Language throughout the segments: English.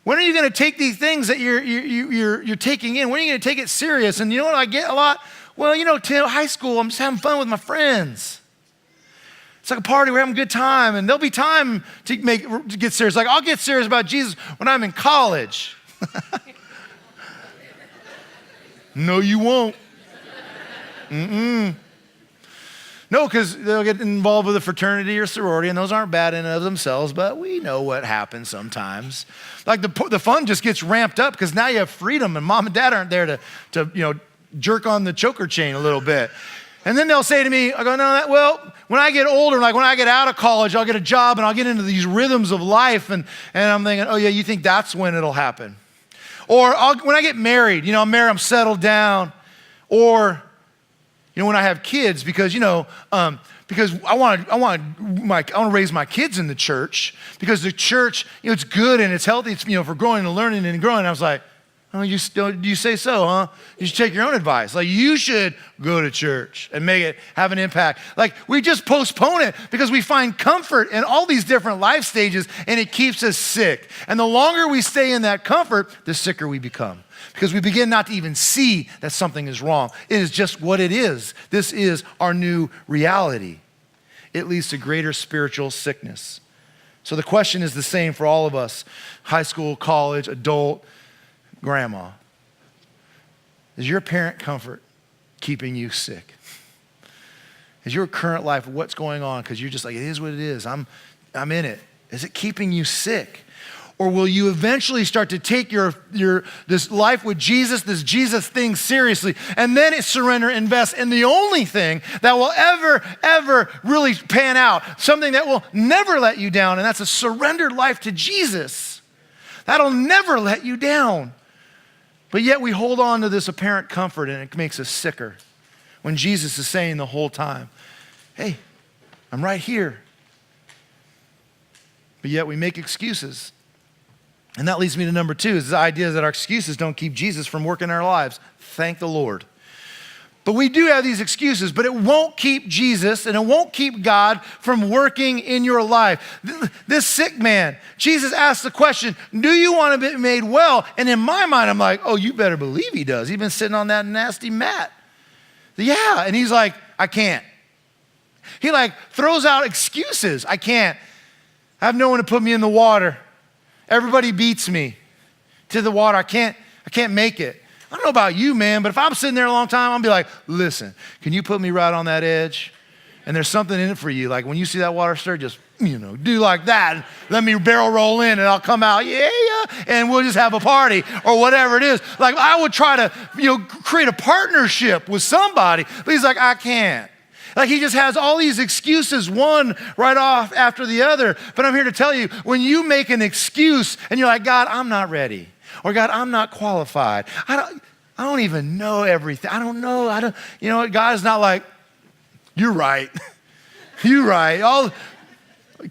When are you going to take these things that you're taking in? When are you going to take it serious? And you know what I get a lot? Well, Tim, high school, I'm just having fun with my friends. It's like a party, we're having a good time, and there'll be time to get serious. Like, I'll get serious about Jesus when I'm in college. No, you won't. No, because they'll get involved with a fraternity or sorority, and those aren't bad in and of themselves, but we know what happens sometimes. Like, the fun just gets ramped up because now you have freedom, and mom and dad aren't there to jerk on the choker chain a little bit. And then they'll say to me, I go, no, when I get older, like when I get out of college, I'll get a job and I'll get into these rhythms of life. And I'm thinking, oh yeah, you think that's when it'll happen? Or when I get married, I'm married, I'm settled down. Or, when I have kids, because I want to raise my kids in the church, because the church, it's good and it's healthy, it's, for growing and learning and growing. And I was like, oh, you say so, huh? You should take your own advice. Like, you should go to church and have an impact. Like, we just postpone it because we find comfort in all these different life stages, and it keeps us sick. And the longer we stay in that comfort, the sicker we become, because we begin not to even see that something is wrong. It is just what it is. This is our new reality. It leads to greater spiritual sickness. So the question is the same for all of us: high school, college, adult, grandma. Is your parent comfort keeping you sick? Is your current life, what's going on, because you're just like, it is what it is, I'm in it. Is it keeping you sick? Or will you eventually start to take this life with Jesus, this Jesus thing seriously, and then surrender, invest in the only thing that will ever really pan out, something that will never let you down, and that's a surrendered life to Jesus. That'll never let you down. But yet we hold on to this apparent comfort, and it makes us sicker, when Jesus is saying the whole time, hey, I'm right here. But yet we make excuses. And that leads me to number 2, is the idea that our excuses don't keep Jesus from working in our lives. Thank the Lord. But we do have these excuses, but it won't keep Jesus and it won't keep God from working in your life. This sick man, Jesus asked the question, do you want to be made well? And in my mind, I'm like, oh, you better believe he does. He's been sitting on that nasty mat. Yeah, and he's like, I can't. He throws out excuses. I can't. I have no one to put me in the water. Everybody beats me to the water. I can't make it. I don't know about you, man, but if I'm sitting there a long time, I'll be like, listen, can you put me right on that edge? And there's something in it for you. Like when you see that water stir, just, do like that. Let me barrel roll in and I'll come out, yeah, and we'll just have a party or whatever it is. Like I would try to, create a partnership with somebody, but he's like, I can't. Like he just has all these excuses, one right off after the other. But I'm here to tell you, when you make an excuse and you're like, God, I'm not ready. Or God, I'm not qualified. I don't even know everything. I don't know. God is not like, you're right. You're right.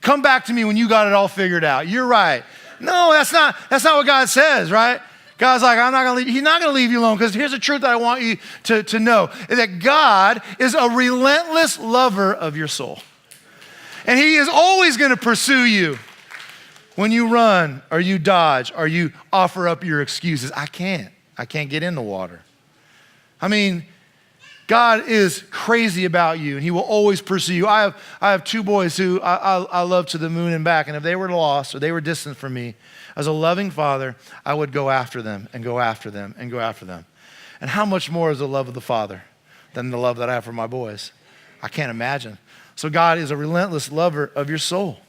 Come back to me when you got it all figured out. You're right. No, that's not what God says, right? God's like, He's not going to leave you alone, because here's the truth that I want you to know, is that God is a relentless lover of your soul. And he is always going to pursue you. When you run or you dodge or you offer up your excuses, I can't get in the water. I mean, God is crazy about you and he will always pursue you. I have 2 boys who I love to the moon and back, and if they were lost or they were distant from me, as a loving father, I would go after them and go after them and go after them. And how much more is the love of the Father than the love that I have for my boys? I can't imagine. So God is a relentless lover of your soul.